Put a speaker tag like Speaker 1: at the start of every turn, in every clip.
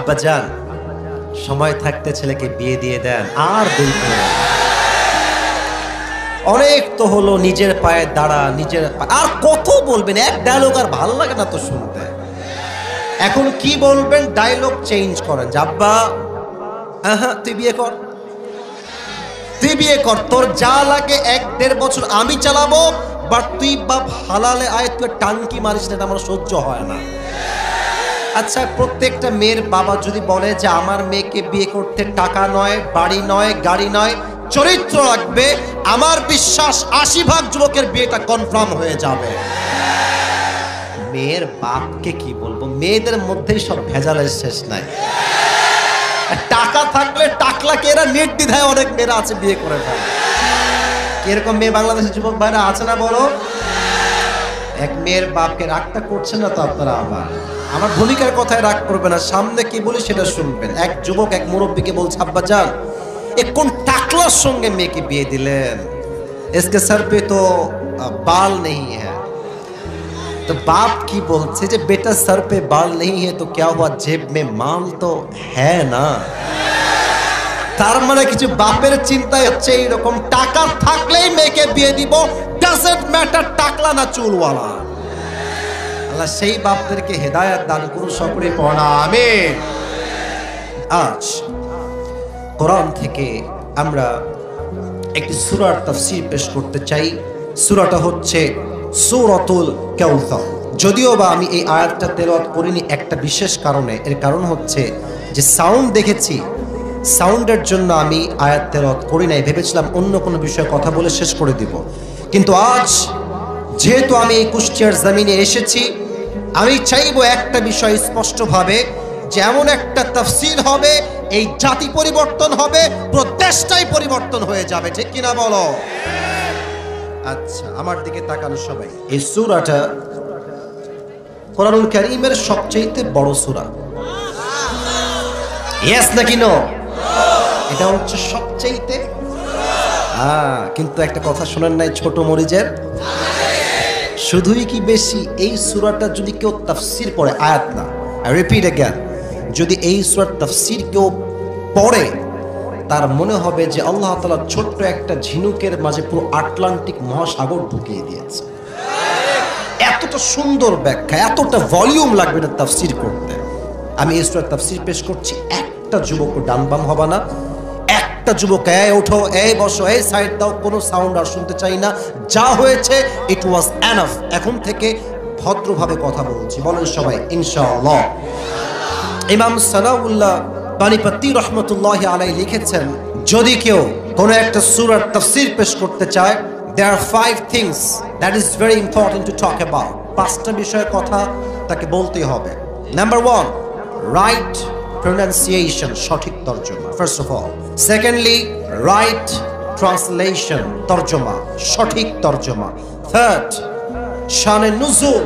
Speaker 1: আব্বাজান সময় থাকতে ছেলেকে বিয়ে দিয়ে দেন, আর দেরি করে না। অনেক তো হলো, নিজের পায়ে দাঁড়া, আর কত বলবেন? এক ডায়লগ আর ভালো লাগে না তো শুনতে। এখন কি বলবেন? ডায়লগ চেঞ্জ করেন। আব্বা তুই বিয়ে কর, তোর যা লাগে 1-1.5 বছর আমি চালাবো, বাট তুই বাপ হালালে আয়, তুই টাঙ্কি মারিস না, এটা আমার সহ্য হয় না। আচ্ছা, প্রত্যেকটা মেয়ের বাবা যদি বলে যে আমার মেয়েকে বিয়ে করতে টাকা নয়, বাড়ি নয়, গাড়ি নয়, চরিত্র লাগবে, আমার বিশ্বাস 80% যুবকের বিয়েটা কনফার্ম হয়ে যাবে। মেয়ের বাপকে কি বলবো? মেয়েদের মধ্যেই সব ভেজালের শেষ নাই। টাকা থাকলে টাকলাকে এরা নির্দ্বিধায় অনেক মেয়েরা আছে বিয়ে করে ফেলে। এরকম মেয়ে বাংলাদেশের যুবক ভাইরা আছে না বলো? এক মেয়ের বাপকে রাগটা করছেন না তো আপনারা? আমার ভূমিকার কথায় রাগ করবে না, সামনে কি বলি সেটা শুনবেন। এক যুবক এক মুরব্বীকে বলছে, আব্বাজান কোন টাকলার সঙ্গে মেয়েকে বিয়ে দিলেন? इसके सर पे तो बाल नहीं है। तो बाप की बोलছে যে बेटा सर पे बाल नहीं है तो क्या हुआ, जेब में माल तो है ना। তার মানে কিছু বাপের চিন্তায় হচ্ছে এইরকম, টাকা থাকলেই মেয়েকে বিয়ে দিব, ডাজন্ট ম্যাটার টাকলা না চুলওয়ালা। আল্লাহ সেই বাপদেরকে হেদায়েত দান করুন, সকলে পড়া আমিন। আজ কোরআন থেকে আমরা একটি সূরার তাফসীর পেশ করতে চাই। সূরাটা হচ্ছে সূরাতুল কাউসার। যদিও বা আমি এই আয়াতটা তেলাওয়াত করিনি একটা বিশেষ কারণে। এর কারণ হচ্ছে যে সাউন্ড দেখেছি, সাউন্ডের জন্য আমি আয়াত তেলাওয়াত করি নাই। ভেবেছিলাম অন্য কোনো বিষয়ে কথা বলে শেষ করে দিব, কিন্তু আজ যেহেতু আমি এই কুষ্টিয়ার জমিনে এসেছি, আমি চাইবো একটা বিষয় স্পষ্টভাবে, যে এমন একটা তাফসীর হবে, এই জাতি পরিবর্তন হবে, প্রদেশটাই পরিবর্তন হয়ে যাবে। ঠিক কিনা বলো? আচ্ছা, আমার দিকে তাকানো সবাই। এই সূরাটা কোরআনুল কারীমের সবচেয়ে বড় সূরা। ইয়েস নাকি নো? এটা হচ্ছে সবচেয়ে, কিন্তু একটা কথা শোনেন নাই ছোট মরিচের? শুধুই কি বেশি, এই সূরাটা যদি কেউ তাফসীর পড়ে, আয়াত না, আই রিপিট अगेन, যদি এই সূরার তাফসীর কেউ পড়ে, তার মনে হবে যে আল্লাহ তাআলা ছোট্ট একটা ঝিনুকের মাঝে পুরো আটলান্টিক মহাসাগর ঢুকিয়ে দিয়েছে। এতটা সুন্দর ব্যাখ্যা, এতটা ভলিউম লাগবে না তাফসীর করতে। আমি এই সূরার তাফসীর পেশ করছি, একটা যুবক ডান বাম হবে না, একটা যুবক এই ওঠো, এই বসো, এই সাইড দাও, কোনো সাউন্ড আর শুনতে চাই না। যা হয়েছে ইট ওয়াজ এনাফ। এখন থেকে ভদ্রভাবে কথা বলছি, বলেন সবাই ইনশাআল্লাহ। ইমাম সানাউল্লাহ বানিপত্তি রহমতুল্লাহি আলাইহি লিখেছেন, যদি কেউ কোনো একটা সূরার তাফসীর পেশ করতে চায়, there are 5 things that is very important to talk about. 5টা বিষয়ের কথা তাকে বলতে হবে। নাম্বার 1, right pronunciation, সঠিক তর্জমা, first of all. Secondly, right translation, তর্জমা, সঠিক তর্জমা। Third, শানে নুজুল,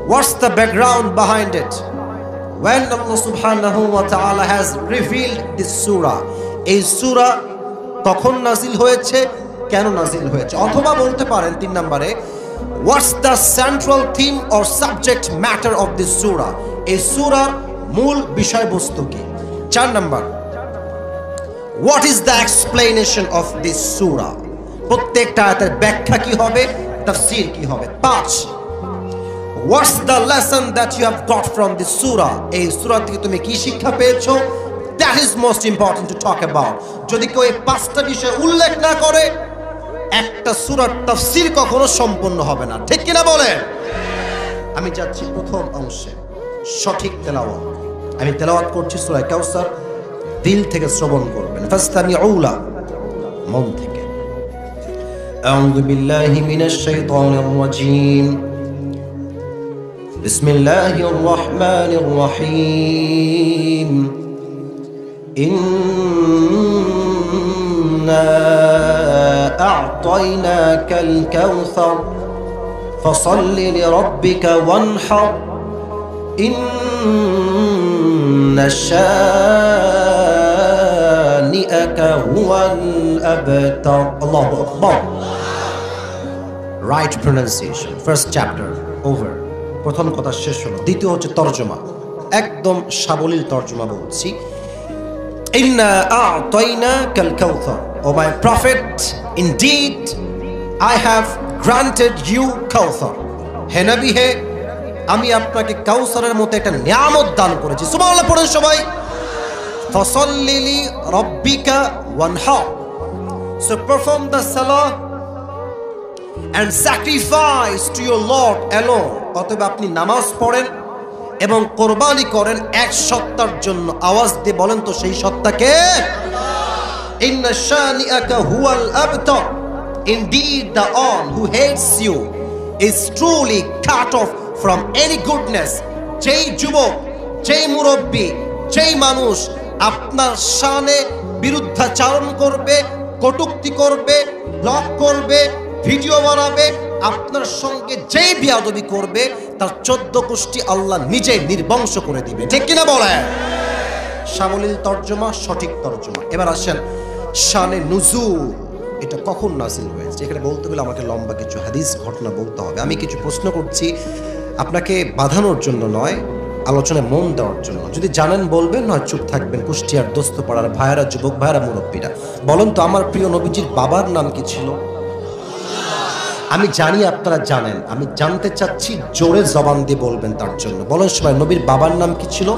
Speaker 1: what's the background behind it? When Allah subhanahu wa ta'ala has revealed this surah, এই সূরা কখন নাজিল হয়েছে, কেন নাজিল হয়েছে? অথবা বলতে পারেন 3 নম্বরে, what's the central theme or subject matter of this surah? এই সূরার মূল বিষয়বস্তু কি? 4 নম্বর, what is the explanation of this surah? প্রত্যেকটা আয়াতের ব্যাখ্যা কি হবে, তাফসীর কি হবে? 5, what's the lesson that you have got from this surah? এই সূরা থেকে তুমি কি শিক্ষা পেয়েছো? That is most important to talk about. যদি কেউ এই 5টা বিষয় উল্লেখ না করে, একটা সূরার তাফসীর কখনো সম্পূর্ণ হবে না। ঠিক কিনা বলেন? আমি যাচ্ছি প্রথম অংশে, সঠিক তেলাওয়াত। আমি তেলাওয়াত করছি সূরা কাউসার, দিল থেকে শ্রবণ করবেন। ফাসতামিউ লাহু, মন থেকে। আউযু বিল্লাহি মিনাশ শাইতানির রাজীম। বিসমিল্লাহির রহমানির রহিম। ইন্না আ'তাইনাকাল কাউসার ফাসাল্লি লিরাব্বিকা ওয়ানহার ইন্না শানিআকা হুয়াল আবতার। আল্লাহু আকবার। Right pronunciation, first chapter over. প্রথম কথা শেষ হলো। দ্বিতীয় হচ্ছে তর্জমা। একদম সাবলীল তর্জমা বলছি। ইন্না আ'তাইনাকাল কাউসার, O my prophet, indeed I have granted you কাউসার। হে নবী, হে আমি আপনাকে কাউসারের মতো একটা নিয়ামত দান করেছি। সুবহানাল্লাহ পড়েন সবাই। ফাসাল্লি লি রাব্বিকা ওয়ানহার, so perform the salah and sacrifice to your Lord alone. অতএব আপনি নামাজ পড়েন এবং কোরবানি করেন এক সত্তার জন্য। আওয়াজ দিয়ে বলেন তো সেই সত্তাকে। ইন্না শানিআকা হুয়াল আবতার, indeed the one who hates you is truly cut off from any goodness. যেই যুবক, যেই মুরব্বী, যেই মানুষ আপনার শানে বিরুদ্ধাচারণ করবে, কটূক্তি করবে, ব্লগ করবে, ভিডিও বানাবে, আপনার সঙ্গে যেই বিয়াদবি করবে তার 14 গোষ্ঠী আল্লাহ নিজে নির্বংশ করে দিবে। ঠিক কিনা বলেন? সাবলীল তর্জমা, সঠিক তর্জমা। এবার আসেন শানে নুজুল, এটা কখন নাজিল হয়েছে? এখানে বলতে গেলে আমাকে লম্বা কিছু হাদিস ঘটনা বলতে হবে। আমি কিছু প্রশ্ন করছি, আপনাকে বাঁধানোর জন্য নয়, আলোচনায় মন দেওয়ার জন্য। যদি জানেন বলবেন, নয় চুপ থাকবেন। কুষ্টিয়ার দোস্ত পাড়ার ভাইয়েরা, যুবক ভাইয়েরা, মুরব্বীরা, বলুন তো আমার প্রিয় নবীজির বাবার নাম কি ছিল? আমি জানি আপনারা জানেন, আমি জানতে চাচ্ছি, জোরে জবান দিয়ে বলবেন তার জন্য। বলেন সবাই, নবীর বাবার নাম কি ছিল?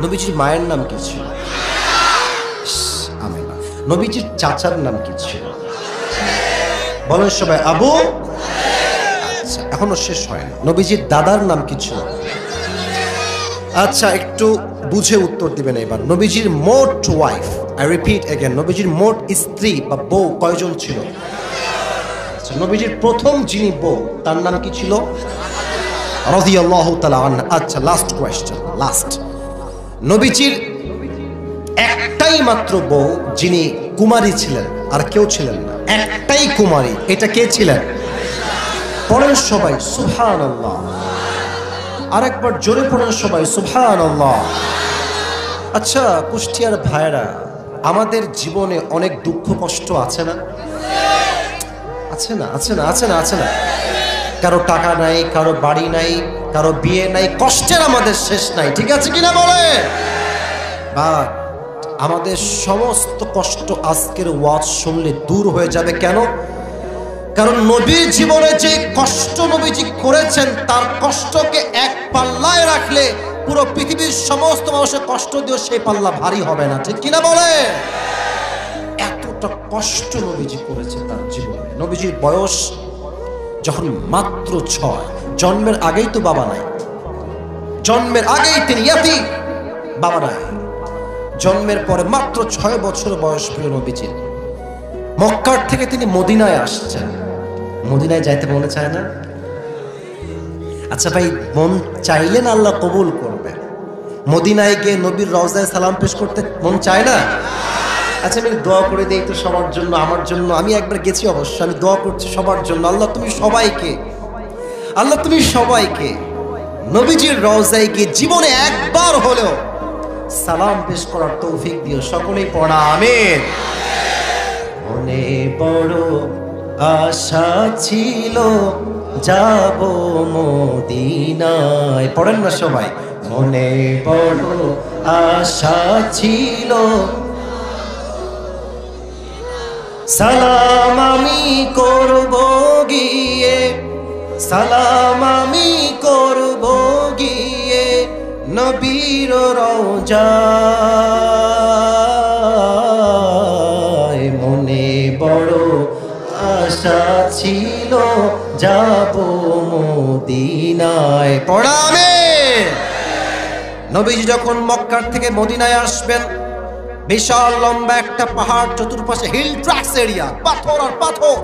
Speaker 1: নবীজির মায়ের নাম কি ছিল? আমিনা। নবীজির চাচার নাম কি ছিল? বলেন সবাই, আবু। আচ্ছা, এখনো শেষ হয় না। নবীজির দাদার নাম কি ছিল? আচ্ছা, একটু বুঝে উত্তর দিবেন এবার। নবীজির মোট ওয়াইফ, আই রিপিট अगेन, নবীজির মোট স্ত্রী বা বউ কয়জন ছিল? নবীজির প্রথম যিনি বউ তার নাম কি ছিল? রাদিয়াল্লাহু তাআলা আনহা। আচ্ছা, লাস্ট কোয়েশ্চেন, লাস্ট। নবীজির একটাই মাত্র বউ যিনি কুমারী ছিলেন, আর কেউ ছিলেন না, একটাই কুমারী, এটা কে ছিলেন? পড়েন সবাই সুবহানাল্লাহ। আরেকবার জোরে পড়েন সবাই সুবহানাল্লাহ। আচ্ছা কুষ্টিয়ার ভাইরা, আমাদের জীবনে অনেক দুঃখ কষ্ট আছে না? আছে না? আছে না? আছে না? আছে না? কারো টাকা নাই, কারো বাড়ি নাই, কারো বিয়ে নাই, কষ্টের আমাদের শেষ নাই। ঠিক আছে কিনা বলে? বা আমাদের সমস্ত কষ্ট আজকের ওয়াজ শুনলে দূর হয়ে যাবে। কেন? কারণ নবীর জীবনে যে কষ্ট নবীজি করেছেন, তার কষ্টকে এক পাল্লায় রাখলে পুরো পৃথিবীর সমস্ত মানুষের কষ্ট দিয়েও সেই পাল্লা ভারী হবে না। ঠিক কিনা বলে? এতটা কষ্ট নবীজি করেছে তার জীবনে। নবীজির বয়স যখন মাত্র 6, জন্মের আগেই তো বাবা নাই, জন্মের আগেই তিনি ইয়াতীম, বাবা নাই। জন্মের পরে মাত্র 6 বছর বয়স প্রিয় নবীজির। মক্কার থেকে তিনি মদিনায় আসছেন। মদিনায় যাইতে মনে চায় না? আচ্ছা ভাই, মন চাইলেন আল্লাহ কবুল করবে। মদিনায় গিয়ে নবীর রওজায় সালাম পেশ করতে মন চায় না? আচ্ছা আমি দোয়া করে দেই তো সবার জন্য, আমার জন্য। আমি একবার গেছি অবশ্য, আমি দোয়া করছি সবার জন্য। আল্লাহ তুমি সবাইকে, আল্লাহ তুমি সবাইকে নবীজির রওজায় গিয়ে জীবনে একবার হলেও সালাম পেশ করার তৌফিক দিও। সকলেই পড়া আমিন। মনে বড় আশা ছিল যাব মদিনায়। পড়েন না সবাই, মনে বড় আশা ছিল, সালাম আমি করব গিয়ে, সালাম আমি করব গিয়ে নবীর রওজায়। মনে বড় আশা ছিল যাব মদিনায়। পড়াবে। নবীজি যখন মক্কার থেকে মদিনায় আসবেন, বিশাল লম্বা একটা পাহাড়, চতুর্পাশে হিল ট্র্যাক্স এরিয়া, পাথর আর পাথর।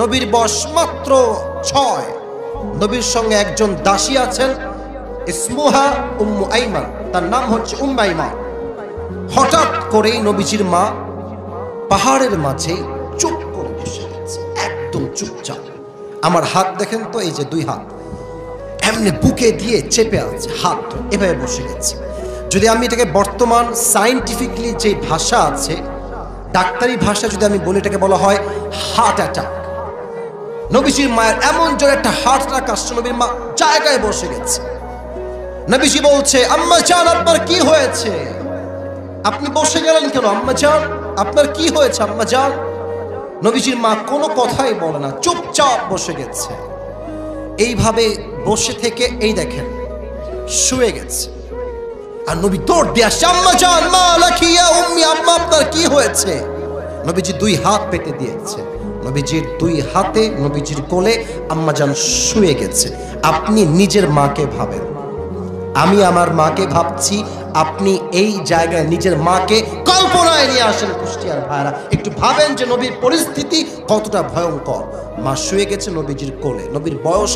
Speaker 1: নবীর বয়স মাত্র 6। নবীর সঙ্গে একজন দাসী আছেন, ইসমুহা উম্মু আইমান, তার নাম হচ্ছে উম্মু আইমান। হঠাৎ করেই নবীজির মা পাহাড়ের মাঝে চুপ করে বসে গেছে, একদম চুপচাপ। আমার হাত দেখেন তো, এই যে 2 হাত এমনি বুকে দিয়ে চেপে আছে, হাত এভাবে বসে গেছে। যদি আমি এটাকে বর্তমান সায়েন্টিফিকলি যে ভাষা আছে, ডাক্তারি ভাষা যদি আমি বলি, এটাকে বলা হয় হার্ট অ্যাটাক। নবীজির মায়ের এমন জোরে একটা হার্ট অ্যাটাক আসছে, নবীর মা জায়গায় বসে গেছে। নবীজি বলছে, আম্মা জান আপনার কি হয়েছে, আপনি বসে গেলেন কেন আম্মা জান, আপনার কি হয়েছে আম্মা জান? নবীজির মা কোনো কথাই বলে না, চুপচাপ বসে গেছে। এইভাবে বসে থেকে এই দেখেন শুয়ে গেছে। আর নবী দৌড় দিয়ে আসছে, আম্মা জান মা লাকি ইয়া উম্মি, আম্মা আপনার কি হয়েছে? নবীজি দুই হাত পেতে দিয়েছে, নবীজির দুই হাতে নবীজির কোলে আম্মা জান শুয়ে গেছে। আপনি নিজের মাকে ভাবেন, আমি আমার মাকে ভাবছি, আপনি এই জায়গায় নিজের মাকে কল্পনায় নিয়ে আসেন। কুষ্টিয়ার ভাইরা একটু ভাবেন যে নবীর পরিস্থিতি কতটা ভয়ঙ্কর। মা শুয়ে গেছে নবীজির কোলে, নবীর বয়স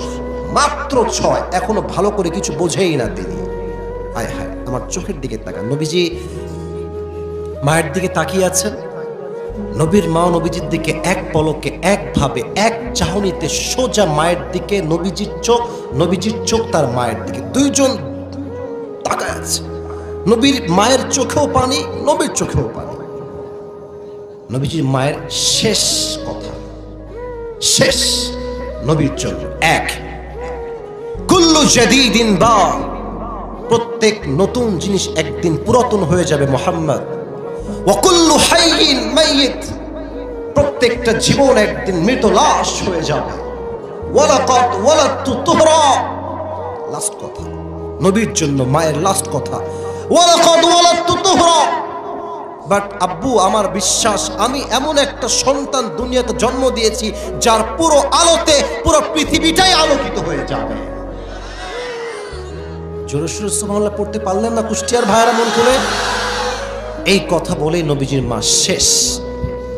Speaker 1: মাত্র 6, এখনো ভালো করে কিছু বোঝেই না তিনি। হায় হায়, আমার চোখের দিকে তাকান, নবীজি মায়ের দিকে তাকিয়ে আছেন। নবীর মা নবীজির দিকে এক পলকে, একভাবে, এক চাহনিতে সোজা মায়ের দিকে, নবীজির চোখ তার মায়ের দিকে, দুইজন তাকায় আছে। নবীর মায়ের চোখেও পানি, নবীর চোখেও পানি। নবীজির মায়ের শেষ কথা, শেষ নবীর জন্য এক, কুল্লু জাদীদিন বা, প্রত্যেক নতুন জিনিস একদিন পুরাতন হয়ে যাবে মুহাম্মদ। ওয়া কুল্লু হাইয়িন মাইয়িত, প্রত্যেকটা জীবন একদিন মৃত লাশ হয়ে যাবে। ওয়ালাকাদ ওয়ালাদতু তুহরা, লাস্ট কথা নবীর জন্য মায়ের লাস্ট কথা, ওয়ালাকাদ ওয়ালাদতু তুহরা। বাট আব্বু আমার বিশ্বাস, আমি এমন একটা সন্তান দুনিয়াতে জন্ম দিয়েছি যার পুরো আলোতে পুরো পৃথিবীটাই আলোকিত হয়ে যাবে। জোরে সোরে সুবহানাল্লাহ পড়তে পারলেন না কুষ্টিয়ার ভাইরা মন খুলে? এই কথা বলে নবীজির মা শেষ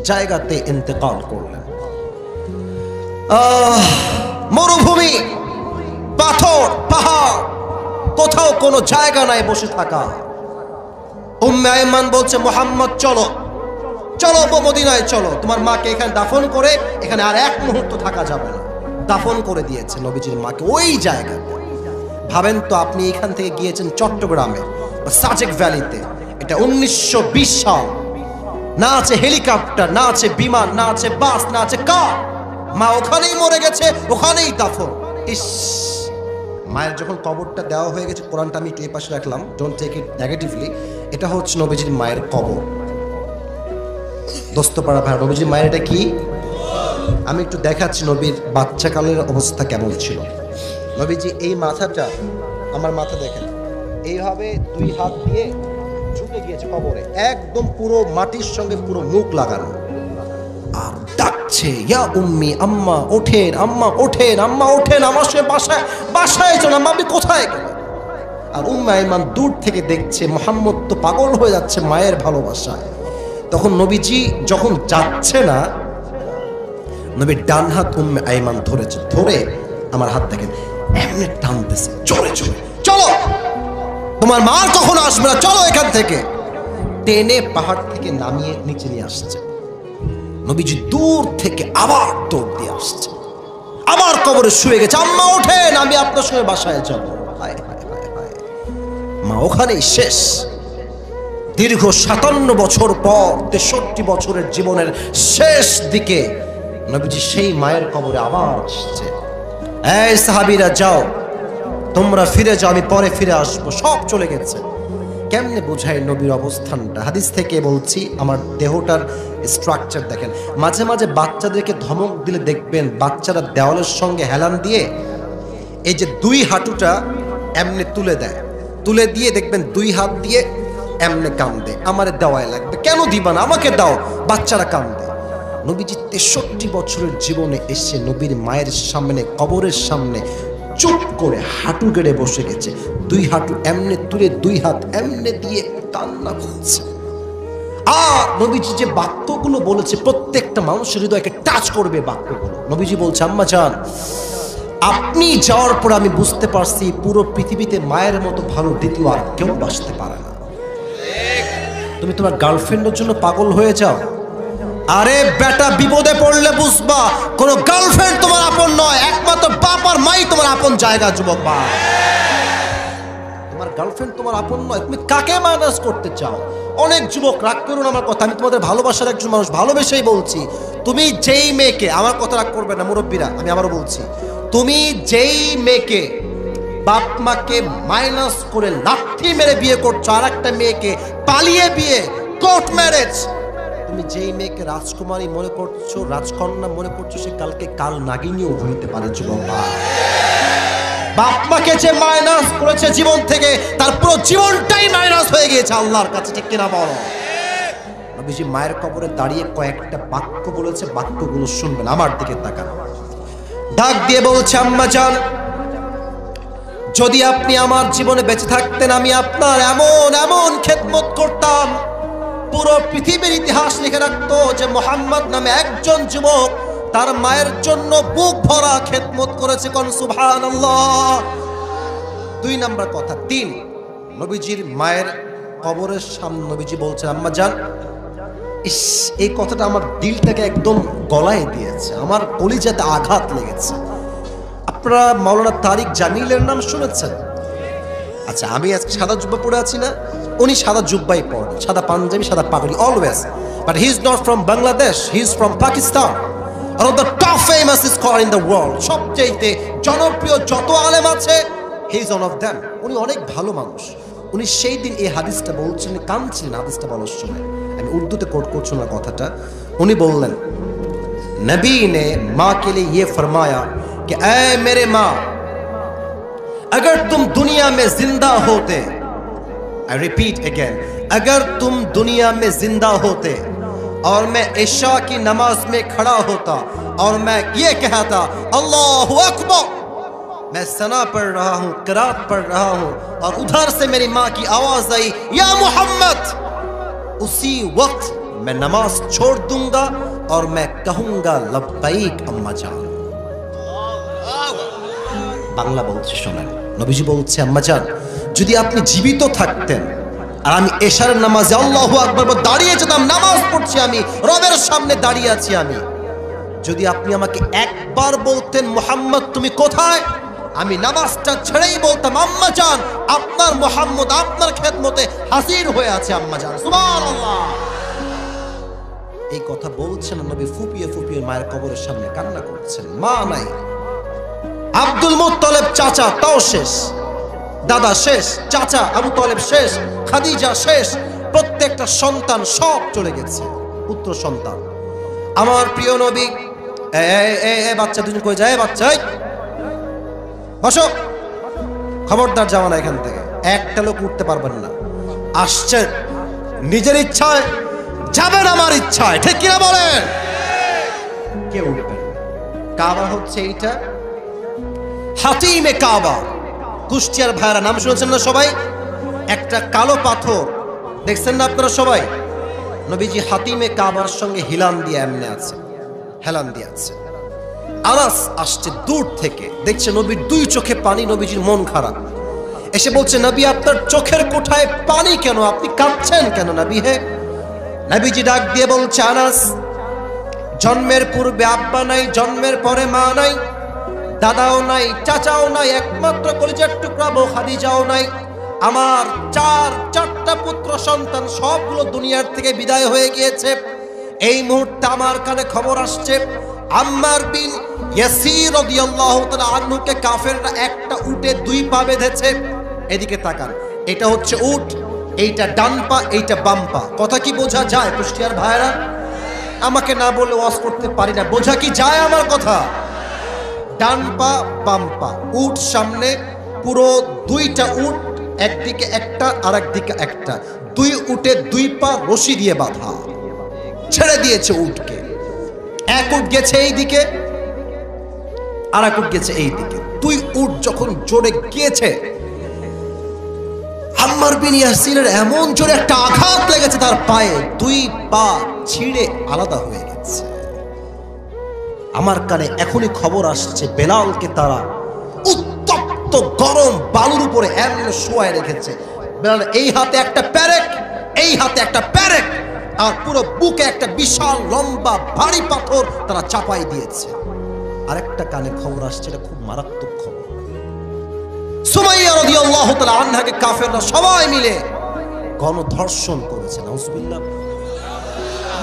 Speaker 1: জায়গাতে ইন্তেকাল করলেন। মরুভূমি, পাথর, পাহাড়, কোথাও কোনো জায়গা নাই বসে থাকা। উম্মে আইমান বলছে, মুহাম্মদ চলো চলো মদিনায় চলো, তোমার মাকে এখানে দাফন করে, এখানে আর এক মুহূর্ত থাকা যাবে না। দাফন করে দিয়েছে নবীজির মাকে ওই জায়গাতে। ভাবেন তো, আপনি এখান থেকে গিয়েছেন চট্টগ্রামে বা সাজেক ভ্যালিতে, এটা 1920 সাল, না আছে হেলিকপ্টার, না আছে বিমান, না আছে বাস, না আছে কার, মা ওখানেই মরে গেছে, ওখানেই দাফন। ইস, মায়ের যখন কবরটা দেওয়া হয়ে গেছে, কোরআনটা আমি একটু এই পাশে রাখলাম, ডোন্ট টেক ইট নেগেটিভলি, এটা হচ্ছে নবীজির মায়ের কবর। দোস্তপাড়া ভাই, নবীজির মায়ের এটা কি আমি একটু দেখাচ্ছি নবীর বাচ্চাকালের অবস্থা কেমন ছিল। নবীজি এই মাথাটা, আমার মাথা দেখেন, এইভাবে দুই হাত দিয়ে ঝুঁকে গিয়েছে কবরে, একদম পুরো মাটির সঙ্গে পুরো মুখ লাগানো, আর ডাকছে, ইয়া উম্মি, আম্মা ওঠেন, আম্মা ওঠেন, আম্মা ওঠেন, আমার সঙ্গে বাসায় চলেন, আম্মা আপনি কোথায় গেলেন? আর উম্মে আইমান দূর থেকে দেখছে মুহাম্মদ তো পাগল হয়ে যাচ্ছে মায়ের ভালোবাসায়। তখন নবীজি যখন যাচ্ছে না, নবীর ডান হাত উম্মে আইমান ধরেছে, ধরে আমার হাত দেখেন এমনি টানতেছে জোরে জোরে, চলো তোমার মা কখনো আসবে না, চলো এখান থেকে। টেনে পাহাড় থেকে নামিয়ে নিচে নিয়ে আসছে। নবীজি দূর থেকে আবার দৌড় দিয়ে আসছে, আবার কবরে শুয়ে গেছে, আম্মা ওঠেন, আমি আপনার সঙ্গে বাসায় যাব। মা ওখানেই শেষ। দীর্ঘ 57 বছর পর, 63 বছরের জীবনের শেষ দিকে নবীজি সেই মায়ের কবরে আবার আসছে। এই সাহাবীরা যাও, তোমরা ফিরে যাও, আমি পরে ফিরে আসবো, সব চলে গেছে। কেমনে বোঝায় নবীর অবস্থানটা? হাদিস থেকে বলছি, আমার দেহটার স্ট্রাকচার দেখেন। মাঝে মাঝে বাচ্চাদেরকে ধমক দিলে দেখবেন বাচ্চারা দেওয়ালের সঙ্গে হেলান দিয়ে এই যে দুই হাঁটুটা এমনি তুলে দেয়, তুলে দিয়ে দেখবেন দুই হাত দিয়ে এমনি কান্দে, আমারে দেওয়াই লাগবে, কেন দিবা না, আমাকে দাও। বাচ্চারা কান্দে। নবীজি 63 বছরের জীবনে এসে নবীর মায়ের সামনে, কবরের সামনে চুপ করে হাঁটু গেড়ে বসে গেছে, দুই হাঁটু এমনে তুলে দুই হাত এমনে দিয়ে কান্না করছে। আর নবীজি যে বাক্যগুলো বলেছে, প্রত্যেকটা মানুষের হৃদয়কে টাচ করবে বাক্যগুলো। নবীজি বলছে, আম্মা জান, আপনি যাওয়ার পর আমি বুঝতে পারছি পুরো পৃথিবীতে মায়ের মতো ভালো দ্বিতীয় আর কেউ বাঁচতে পারে না। তুমি তোমার গার্লফ্রেন্ডের জন্য পাগল হয়ে যাও, আরে বেটা বিপদে পড়লে বুঝবা কোন গার্লফ্রেন্ড তোমার আপন নয়, একমাত্র বাপ আর মাই তোমার আপন জায়গা। যুবক বা, তোমার গার্লফ্রেন্ড তোমার আপন নয়, তুমি কাকে ম্যানেজ করতে চাও? অনেক যুবক রাগ করুন আমার কথা, আমি তোমাদের ভালোবাসার একজন মানুষ, ভালোবেসেই বলছি, তুমি যেই মেয়েকে, আমার কথা রাগ করবে না মুরব্বীরা, আমি আবারও বলছি, তুমি যেই মেয়েকে বাপ মাকে মাইনাস করে লাথি মেরে বিয়ে করছো আর একটা মেয়েকে পালিয়ে বিয়ে, কোর্ট ম্যারেজ। তুমি যেই মেয়েকে রাজকুমারী মনে করছো, রাজকন্যা মনে করছো, সে কালকে কাল নাগিনীও হইতে পারে যুবক ভাই। বাপ মাকে যে মাইনাস করেছে জীবন থেকে, তার পুরো জীবনটাই মাইনাস হয়ে গিয়েছে আল্লাহর কাছে, ঠিক কিনা বলো? নবীজি মায়ের কবরে দাঁড়িয়ে কয়েকটা বাক্য বলেছে, বাক্যগুলো শুনবেন, আমার দিকে তাকান। ডাক দিয়ে বলছে, আম্মা জান, যদি আপনি আমার জীবনে বেঁচে থাকতেন আমি আপনার এমন এমন খেদমত করতাম, পুরো পৃথিবীর ইতিহাস লিখে রাখতো যে মোহাম্মদ নামে একজন যুবক তার মায়ের জন্য বুক ভরা খেদমত করেছে। কোন সুবহানাল্লাহ। 2 নাম্বার কথা। 3, নবীজির মায়ের কবরের সামনে নবীজি বলছেন, আম্মা জান, ইস, এই কথাটা আমার দিলটাকে একদম গলায় দিয়েছে, আমার কলিজাতে আঘাত লেগেছে। আপনারা মাওলানা তারিক জামিলের নাম শুনেছেন? আচ্ছা, আমি আজকে সাদা জুব্বা পরে আছি না, উনি সাদা জুব্বাই পরেন, সাদা পাঞ্জাবি, সাদা পাগড়ি, always. But he is not from Bangladesh, he is from Pakistan, one of the top famous scholar in the world। সবচেয়ে জনপ্রিয় যত আলেম আছে, he is one of them. উনি অনেক ভালো মানুষ। উনি সেই দিন এই হাদিসটা বলছেন, কাঁদছিলেন হাদিসটা বলার সময়। আমি উর্দুতে কোট করছি না কথাটা। উনি বললেন, নবী ने माँ के लिए ये फरमाया कि ऐ मेरे माँ, अगर तुम दुनिया में जिंदा होते, I repeat again, अगर तुम दुनिया में जिंदा होते और मैं इशा की नमाज में खड़ा होता और मैं ये कहता अल्लाहु अकबर, मैं सना पढ़ रहा हूँ, किरात पढ़ रहा हूँ, और उधर से मेरी माँ की आवाज आई या मोहम्मद, उसी वक्त मैं नमाज छोड़ दूंगा और मैं कहूंगा लब्बैक अम्मा जान। বাংলা বলছে শোনেন, নবীজি বলছে, আম্মা জান, যদি আপনি জীবিত থাকতেন আর আমি এশার নামাজে আল্লাহু আকবার দাঁড়িয়ে যেতাম, নামাজ পড়ছি আমি, রবের সামনে দাঁড়িয়ে আছি আমি, যদি আপনি আমাকে একবার বলতেন মুহাম্মদ তুমি কোথায়, আমি নামাজটা ছেড়েই বলতাম আম্মা জান, আপনার মুহাম্মদ আপনার খেদমতে হাজির হয়ে আছে আম্মা জান। সুবহানাল্লাহ। এই কথা বলছেন নবী ফুপিয়ে ফুপিয়ে মায়ের কবরের সামনে কান্না করছেন। মা নাই, আব্দুল মুত্তালিব চাচা তাও শেষ, দাদা শেষ, চাচা আবু তালেব শেষ, খাদিজা শেষ, প্রত্যেকটা সন্তান সব চলে গেছে, পুত্র সন্তান। আমার প্রিয় নবী, বাচ্চা দুজন কই যায়, বাচ্চা বসো, খবরদার যাওয়া না এখান থেকে, একটা লোক উঠতে পারবেন না। আসছে নিজের ইচ্ছায়, যাবেন আমার ইচ্ছায়, ঠিক কিনা বলেন? কেউ উঠবেন। কাবা হচ্ছে এইটা, হাতিমে কাবা। কুষ্টিয়ার ভাইরা নাম শুনেছেন না সবাই? একটা কালো পাথর দেখছেন না আপনারা সবাই? নবীজি হাতিমে কাবার সঙ্গে হিলান দিয়ে এমনি আছে, হেলান দিয়ে আছে। আনাস আসছে দূর থেকে, দেখছে নবীর 2 চোখে পানি, নবীজির মন খারাপ। এসে বলছে, নবী আপনার চোখের কোঠায় পানি কেন, আপনি কাঁদছেন কেন নবী? হে নবীজি ডাক দিয়ে বলছে, আনাস, জন্মের পূর্বে আব্বা নাই, জন্মের পরে মা নাই, দাদাও নাই, চাচাও নাই, একমাত্র কলিজার টুকরা বউ খাদিজাও নাই। আমার 4টা পুত্র সন্তান সবগুলো দুনিয়ার থেকে বিদায় হয়ে গিয়েছে। এই মুহূর্তে আমার কানে খবর আসছে আম্মার বিন ইয়াসির রাদিয়াল্লাহু তাআলা আনহুকে কাফেররা একটা উটে 2 পা বেঁধেছে। এদিকে তাকান, এটা হচ্ছে উট, এইটা ডান পা, এইটা বাম পা। কথা কি বোঝা যায় কুষ্টিয়ার ভাইরা? আমাকে না বলে ওয়াজ করতে পারি না, বোঝা কি যায় আমার কথা? ডান পা বাম পা, উট সামনে, পুরো 2টা উট, একদিকে একটা আর একদিকে একটা, 2 উটে 2 পা রশি দিয়ে বাঁধা, ছেড়ে দিয়েছে উটকে। এক উট গেছে এই দিকে, আর এক উট গেছে এই দিকে। 2 উট যখন জোরে গিয়েছে, আম্মার বিন ইয়াসিরের এমন জোরে একটা আঘাত লেগেছে তার পায়ে, 2 পা ছিঁড়ে আলাদা হয়ে গেছে। আমার কানে এখনই খবর আসছে বেলালকে তারা উত্তপ্ত গরম বালুর উপরে এমন শোয়ায় রেখেছে। বেলাল এই হাতে একটা প্যারেক, এই হাতে একটা প্যারেক, আর পুরো বুকে একটা বিশাল লম্বা ভারী পাথর তারা চাপাই দিয়েছে। আরেকটা কানে খবর আসছে, এটা খুব মারাত্মক খবর। সুমাইয়া রাদিয়াল্লাহু তাআলা আনহাকে কাফেররা সবাই মিলে গণধর্ষণ করেছে। নাউজুবিল্লাহ,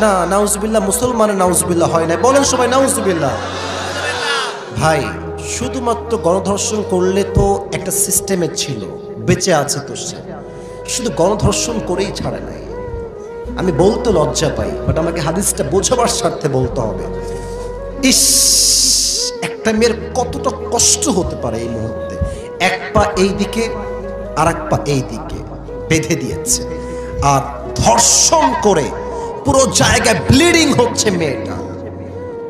Speaker 1: না নাউজুবিল্লাহ, মুসলমানের নাউজুবিল্লাহ হয় না, বলেন সবাই নাউজুবিল্লাহ। ভাই শুধুমাত্র গণধর্ষণ করলে তো একটা সিস্টেমে ছিল, বেঁচে আছে তো সে, শুধু গণধর্ষণ করেই ছাড়ে নাই। আমি বলতে লজ্জা পাই, বাট আমাকে হাদিসটা বোঝাবার স্বার্থে বলতে হবে। ইস, একটা মেয়ের কতটা কষ্ট হতে পারে এই মুহূর্তে। এক পা এই দিকে আর এক পা এই দিকে বেঁধে দিয়েছে, আর ধর্ষণ করে পুরো জায়গায় ব্লিডিং হচ্ছে মেয়েটা।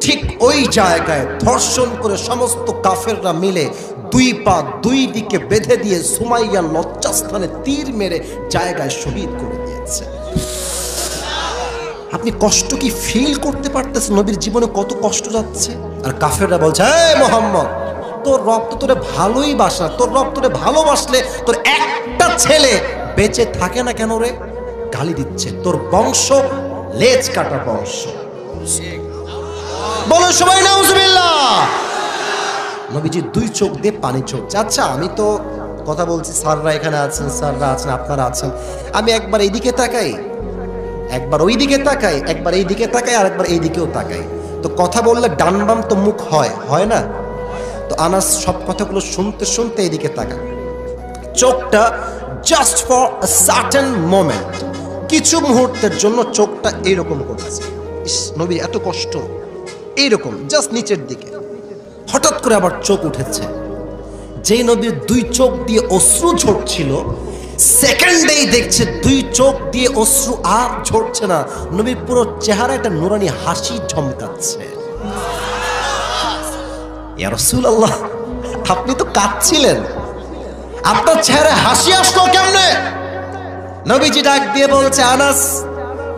Speaker 1: ঠিক ওই জায়গায় ধর্ষণ করে সমস্ত কাফেররা মিলে দুই পা দুই দিকে বেঁধে দিয়ে সুমাইয়ার লজ্জাস্থানে তীর মেরে জায়গায় শহীদ করে দিয়েছে। আপনি কষ্ট কি ফিল করতে পারতেছেন? নবীর জীবনে কত কষ্ট যাচ্ছে। আর কাফেররা বলছে, হে মোহাম্মদ, তোর রব তো তোরে ভালোই বাসা, তোর রব তোরে ভালোবাসলে তোর একটা ছেলে বেঁচে থাকে না কেন রে? গালি দিচ্ছে, তোর বংশ লেজ কাটা বংশ। বলো সবাই নাউজুবিল্লাহ। নবীজি দুই চোখ দিয়ে পানি চলছে। আচ্ছা, আমি তো কথা বলছি, স্যাররা এখানে আছেন, স্যাররা আছেন, আপনারা আছেন, আমি একবার এইদিকে তাকাই, একবার ওই দিকে তাকাই, একবার এই দিকে তাকাই, আর একবার এই দিকেও তাকাই, তো কথা বললে ডান বাম তো মুখ হয় না? তো আনাস সব কথাগুলো শুনতে শুনতে এইদিকে তাকায়, চোখটা just for a certain moment, কিছু মুহূর্তের জন্য চোখটা এইরকম করতেছে। ইস, নবী এত কষ্ট, এইরকম জাস্ট নিচের দিকে। হঠাৎ করে আবার চোখ উঠেছে। যেই নবীর দুই চোখ দিয়ে অশ্রু ঝরছিল, সেকেন্ডেই দেখছে দুই চোখ দিয়ে অশ্রু আর ঝরছে না, নবীর পুরো চেহারা একটা নুরানি হাসি ঝমকাচ্ছে। ইয়া রাসূলুল্লাহ, আপনি তো কাঁদছিলেন, আপনার চেহারায় হাসি আসলো কেমনে? নবীজি ডাক দিয়ে বলছে, আনাস,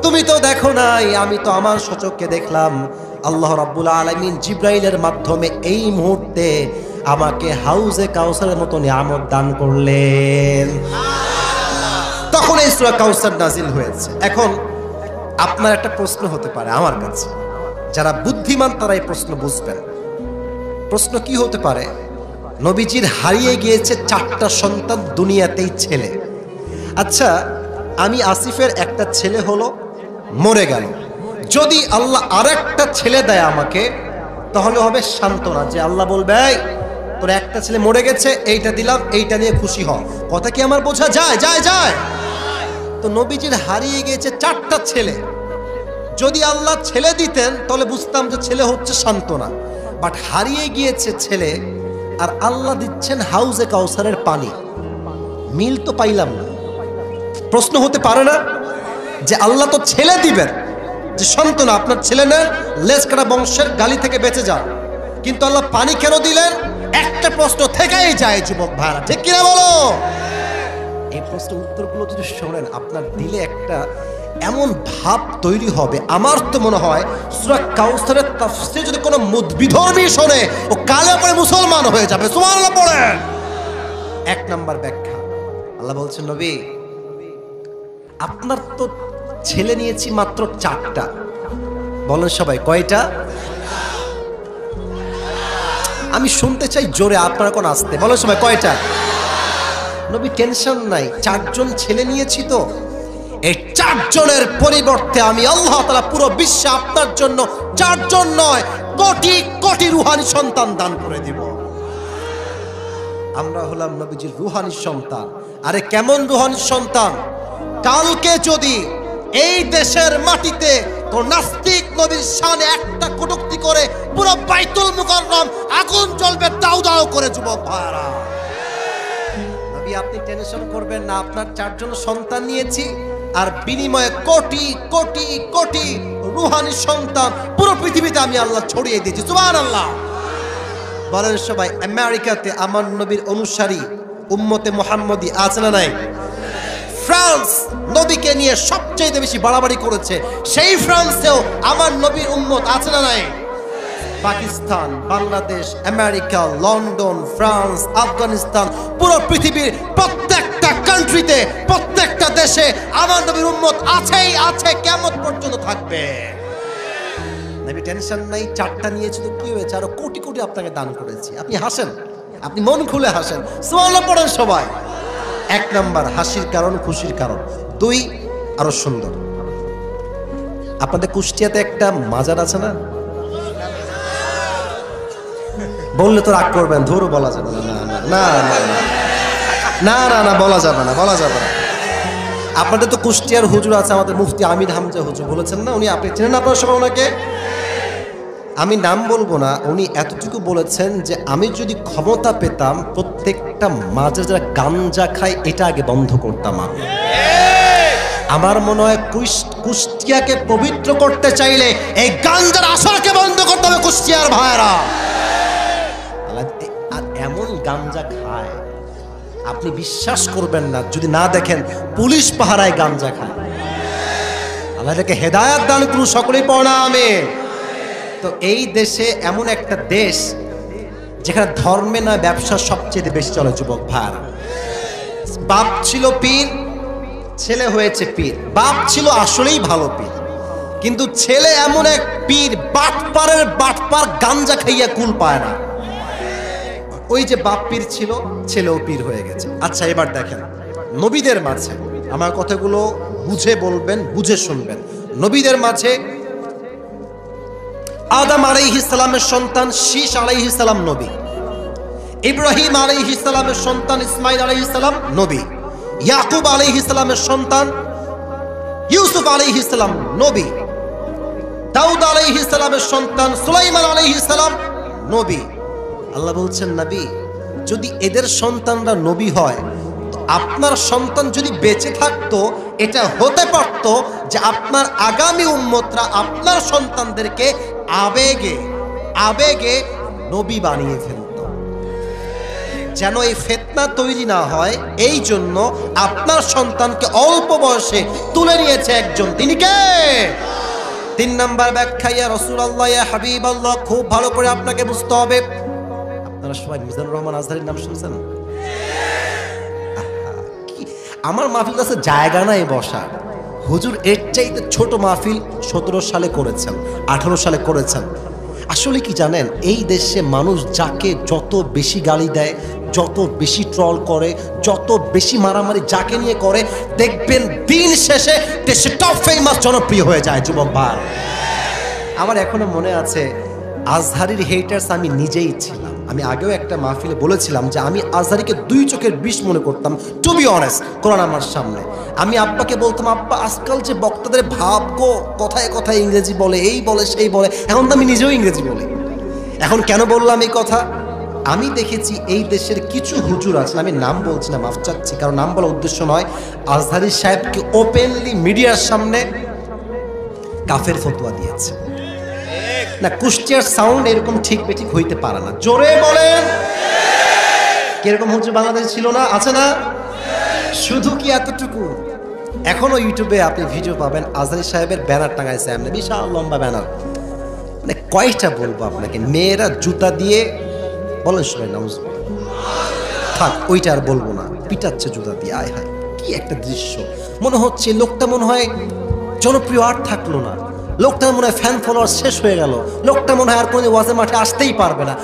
Speaker 1: তুমি তো দেখো নাই, আমি তো আমার সচক্ষে দেখলাম। আল্লাহ রাব্বুল আলামিন জিব্রাইলের মাধ্যমে এই মুহূর্তে আমাকে হাউজে কাউসারের মতো নিয়ামত দান করলেন। তখন এই সূরা কাউসার নাজিল হয়েছে। এখন আপনার একটা প্রশ্ন হতে পারে আমার কাছে, যারা বুদ্ধিমান তারা এই প্রশ্ন বুঝবেন। প্রশ্ন কি হতে পারে? নবীজির হারিয়ে গিয়েছে 4টা সন্তান, দুনিয়াতেই ছেলে। আচ্ছা, আমি আসিফের একটা ছেলে হলো, মরে গেল, যদি আল্লাহ আরেকটা ছেলে দেয় আমাকে, তাহলে হবে সান্ত্বনা, যে আল্লাহ বলবে, এই তোর একটা ছেলে মরে গেছে, এইটা দিলাম, এইটা নিয়ে খুশি হ। কথা কি আমার বোঝা যায়? যায়। তো নবীজির হারিয়ে গিয়েছে 4টা ছেলে, যদি আল্লাহ ছেলে দিতেন তাহলে বুঝতাম যে ছেলে হচ্ছে সান্ত্বনা, বাট হারিয়ে গিয়েছে ছেলে, আর আল্লাহ দিচ্ছেন হাউজে কাউসারের পানি, মিল তো পাইলাম না। প্রশ্ন হতে পারে না যে আল্লাহ তো ছেলে দিবেন, যে সান্ত্বনা, আপনার ছেলে নেন, লেজ কাটা বংশের গালি থেকে বেঁচে যান, কিন্তু আল্লাহ পানি কেন দিলেন? একটা প্রশ্ন থেকেই যায় যুবক ভাইরা, ঠিক কিনা বলো? এই প্রশ্নের উত্তরগুলো যদি শোনেন, আপনার দিলে একটা এমন ভাব তৈরি হবে। আমার তো মনে হয় সূরা কাউসারের তাফসীর যদি কোনো মুদবিধর্মী শোনে, ও কালে পরে মুসলমান হয়ে যাবে। সুবহানাল্লাহ পড়েন। 1 নাম্বার ব্যাখ্যা, আল্লাহ বলছেন, নবী আপনার তো ছেলে নিয়েছি মাত্র 4টা। বলেন সবাই, কয়টা? আমি শুনতে চাই জোরে, আপনারা কোন আসতে বলেন সবাই, কয়টা? নবী টেনশন নাই, 4 জন ছেলে নিয়েছি, তো এই 4 জনের পরিবর্তে আমি আল্লাহ তাআলা পুরো বিশ্বে আপনার জন্য 4 জন নয়, কোটি কোটি রুহানি সন্তান দান করে দিব। আমরা হলাম নবীজির রুহানি সন্তান। আরে কেমন রুহানি সন্তান? কালকে যদি এই দেশের মাটিতে তো নাস্তিক নবীর শানে একটা কটূক্তি করে, পুরো বাইতুল মুকাররম আগুন জ্বলবে দাউ দাউ করে। যুবক ভাইরা, নবী আপনি টেনশন করবেন না, আপনার 4 জন সন্তান নিয়েছি, আর বিনিময়ে কোটি কোটি কোটি রুহানি সন্তান পুরো পৃথিবীতে আমি আল্লাহ ছড়িয়ে দিয়েছি। সুবহানাল্লাহ বলেন সবাই। আমেরিকাতে আমার নবীর অনুসারী উম্মতে মুহাম্মদী আছে না নাই? ফ্রান্স নবীকে নিয়ে সবচেয়ে বেশি বাড়াবাড়ি করেছে, সেই ফ্রান্সেও আমার নবীর উম্মত আছে না নাই? Pakistan, Bangladesh, America, London, France, Afghanistan, পুরো পৃথিবীর প্রত্যেকটা কান্ট্রিতে, প্রত্যেকটা দেশে আমার নবীর উম্মত আছেই আছে, কিয়ামত পর্যন্ত থাকবে। নবী টেনশন নাই, 4টা নিয়েছি তো কি হয়েছে, আরো কোটি কোটি আপনাকে দান করেছি। আপনি হাসেন, আপনি মন খুলে হাসেন। সুবহানাল্লাহ পড়েন সবাই। 1 নাম্বার হাসির কারণ, খুশির কারণ। 2 আরো সুন্দর, আপনাদের কুষ্টিয়াতে একটা মাজার আছে না? বললে তো রাগ করবেন, ধরো বলা যাবে না। না না না না না না, বলা যাবে না, বলা যাবে না। আপনাদের তো কুষ্টিয়ার হুজুর আছে, আমাদের মুফতি আমির হামজা হুজুর, বলেছেন না উনি, আপনি চেনেন আপনার সবাই ওনাকে, আমি নাম বলবো না, উনি এতটুকু বলেছেন যে আমি যদি ক্ষমতা পেতাম প্রত্যেকটা মাঝে যারা গাঞ্জা খায় এটা আগে বন্ধ করতাম আমি। আমার মনে হয় কুষ্টিয়াকে পবিত্র করতে চাইলে এই গাঞ্জার আসরকে বন্ধ করতে হবে কুষ্টিয়ার ভাইরা। আর এমন গাঞ্জা খায় আপনি বিশ্বাস করবেন না, যদি না দেখেন পুলিশ পাহারায় গাঞ্জা খায়। আল্লাহ তাকে হেদায়েত দান করুন, সকলেই পড়া আমিন। তো এই দেশে এমন একটা দেশ যেখানে ধর্মে না ব্যবসা সবচেয়ে বেশি চলে যুবক ভাইরা। বাপ ছিল পীর, ছেলে হয়েছে পীর। বাপ ছিল আসলেই ভালো পীর, কিন্তু ছেলে এমন এক পীর, বাটপারের বাটপার, গাঞ্জা খাইয়া কুল পায় না। ওই যে বাপ পীর ছিল, ছেলেও পীর হয়ে গেছে। আচ্ছা এবার দেখেন নবীদের মাঝে, আমার কথাগুলো বুঝে বলবেন, বুঝে শুনবেন। নবীদের মাঝে আদম আলাইহিস সালামের সন্তান শীশ আলাইহিস সালাম নবী, ইব্রাহিম আলাইহিস সালামের সন্তান ইসমাইল আলাইহিস সালাম নবী, ইয়াকুব আলাইহিস সালামের সন্তান ইউসুফ আলাইহিস সালাম নবী, দাউদ আলাইহিস সালামের সন্তান সুলাইমান আলাইহিস সালাম নবী। আল্লাহ বলছেন নবী, যদি এদের সন্তানরা নবী হয়, আপনার সন্তান যদি বেঁচে থাকতো, এটা হতে পারত যে আপনার আগামী উম্মতরা আপনার সন্তানদেরকে আবেগে আবেগে নবী বানিয়ে ফেলত। যেন এই ফিতনা তৈরি না হয়, এই জন্য আপনার সন্তানকে অল্প বয়সে তুলে নিয়েছে একজন, তিনি কে? 3 নাম্বার ব্যাখ্যা, ইয়া রাসূলুল্লাহ, ইয়া হাবিবাল্লাহ, খুব ভালো করে আপনাকে বুঝতে হবে। আপনারা সবাই মিজানুর রহমান আজহারীর নাম শুনছেন? আমার মাহফিল কাছে জায়গা নাই বসার। হুজুর এর চাইতে ছোট মাহফিল 17 সালে করেছেন, 18 সালে করেছেন। আসলে কি জানেন, এই দেশে মানুষ যাকে যত বেশি গালি দেয়, যত বেশি ট্রল করে, যত বেশি মারামারি যাকে নিয়ে করে, দেখবেন দিন শেষে দেশে টপ ফেমাস জনপ্রিয় হয়ে যায় যুবক ভাই। আমার এখনো মনে আছে আজহারীর হেটার্স আমি নিজেই ছিলাম। আমি আগেও একটা মাহফিলে বলেছিলাম যে আমি আজহারীকে 2 চোখের বিষ মনে করতাম, টু বি অনেস্ট। কোরআন আমার সামনে, আমি আব্বাকে বলতাম, আব্বা আজকাল যে বক্তাদের ভাব গো, কথায় কথায় ইংরেজি বলে, এই বলে সেই বলে। এখন তো আমি নিজেও ইংরেজি বলি। এখন কেন বললাম এই কথা? আমি দেখেছি এই দেশের কিছু হুজুর আছেন, আমি নাম বলছি না, মাফ চাচ্ছি, কারণ নাম বলার উদ্দেশ্য নয়। আজহারী সাহেবকে ওপেনলি মিডিয়ার সামনে কাফের ফতোয়া দিয়েছে। না, কুষ্টিয়ার সাউন্ড এরকম ঠিক বেঠিক হইতে পারে না, জোরে বলেন। কিরকম হুজুর বাংলাদেশ ছিল না, আছে না? শুধু কি এতটুকু? এখনো ইউটিউবে আপনি ভিডিও পাবেন, আজহারী সাহেবের ব্যানার টাঙাইছে, এমনি বিশাল লম্বা ব্যানার। মানে কয়টা বলবো আপনাকে, মেয়েরা জুতা দিয়ে বলেন শুনে নাউজ, থাক ওইটা আর বলবো না, পিটাচ্ছে জুতা দিয়ে। আয় হায়, কি একটা দৃশ্য! মনে হচ্ছে লোকটা মনে হয় জনপ্রিয় আর থাকলো না, লোকটার মনে হয় ফ্যান ফলোয়ার শেষ হয়ে গেল, লোকটা মনে হয় আর কোনো ওয়াজের মাঠে আসতেই পারবে না।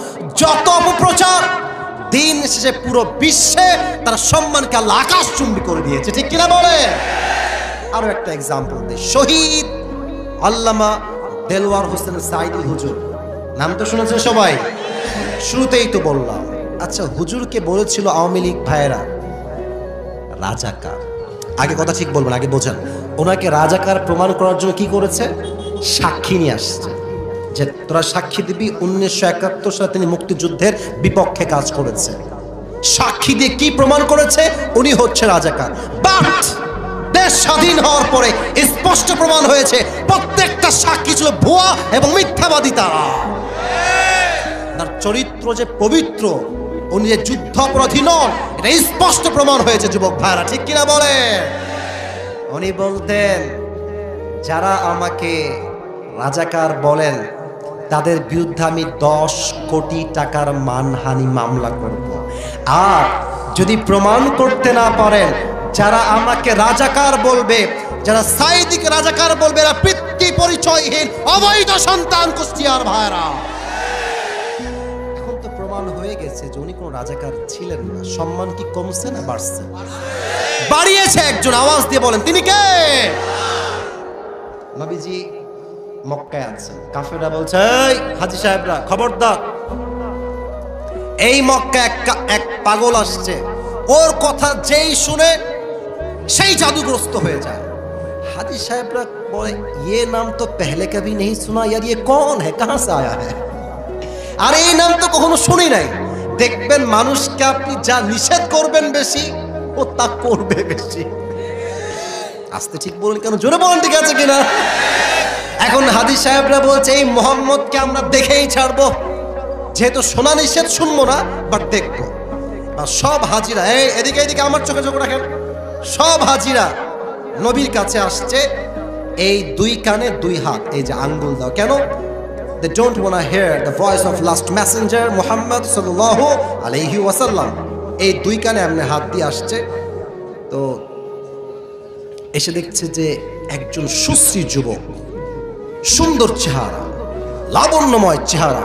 Speaker 1: যত অপপ্রচার, দিন শেষে পুরো বিশ্বে তার সম্মানকে আল্লাহ আকাশচুম্বী করে দিয়েছে, ঠিক কিনা বলে? আরো একটা এক্সাম্পল দিই, শহীদ আল্লামা দেলওয়ার হোসেন সাইদি হুজুর, নাম তো শুনেছেন সবাই, শুরুতেই তো বললাম। আচ্ছা, হুজুরকে বলেছিল আওয়ামী লীগ ভাইয়েরা রাজাকার। আগে কথা ঠিক বলবেন, আগে বোঝেন। ওনাকে রাজাকার প্রমাণ করার জন্য কি করেছে? সাক্ষী নিয়ে আসছে, যে তোরা সাক্ষী দিবি 1971 সালে তিনি মুক্তিযুদ্ধের বিপক্ষে কাজ করেছে। সাক্ষী দিয়ে কি প্রমাণ করেছে? উনি হচ্ছে রাজাকার। বাট দেশ স্বাধীন হওয়ার পরে স্পষ্ট প্রমাণ হয়েছে প্রত্যেকটা সাক্ষী ছিল ভুয়া এবং মিথ্যাবাদী। তার চরিত্র যে পবিত্র, উনি যে যুদ্ধাপরাধী নন, এটা স্পষ্ট প্রমাণ হয়েছে যুবক ভাইরা, ঠিক কিনা বলে? উনি বলতেন, যারা আমাকে রাজাকার বলেন তাদের বিরুদ্ধে আমি 10 কোটি টাকার মানহানি মামলা করব। আর যদি প্রমাণ করতে না পারেন, যারা আমাকে রাজাকার বলবে, যারা সাইদিকে রাজাকার বলবে, এরা পিতৃ পরিচয়হীন অবৈধ সন্তান কুষ্টিয়ার ভাইরা। এখন তো প্রমাণ হয়ে গেছে যে উনি কোনো রাজাকার ছিলেন না। সম্মান কি কমছে না বাড়ছে? বাড়িয়েছে। একজন আওয়াজ দিয়ে বলেন তিনি কে? নবীজি মক্কায় আছেন, কাফেররা বলছে, এই হাজী সাহেবরা খবরদার, এই মক্কা এক পাগল আসছে, ওর কথা যেই শুনে সেই জাদুগ্রস্ত হয়ে যায়। হাজি সাহেবরা বলে, ये नाम तो पहले कभी नहीं सुना यार, ये कौन है, कहां से आया है? আর এই নাম তো কখনো শুনি নাই। দেখবেন মানুষকে আপনি যা নিষেধ করবেন বেশি, ও তা করবে বেশি। আস্তে ঠিক বলেন কেন, জোরে বলেন ঠিক আছে কিনা? এখন হাজি সাহেবরা বলছে, এই মোহাম্মদকে আমরা দেখেই ছাড়বো, যেহেতু শোনা নিষেধ শুনবো না, বাট দেখবো। সব হাজিরা এদিকে এদিকে আমার চোখে চোখ রাখেন, সব হাজিরা নবীর কাছে আসছে, এই দুই কানে দুই হাত, এই যে আঙ্গুল দাও। কেন? they don't want to hear the voice of last messenger Muhammad sallallahu alayhi wasallam। এই দুই কানে এমনি হাত দিয়ে আসছে। তো এসে দেখছে যে একজন সুশ্রী যুবক, সুন্দর চেহারা, লাবণ্যময় চেহারা,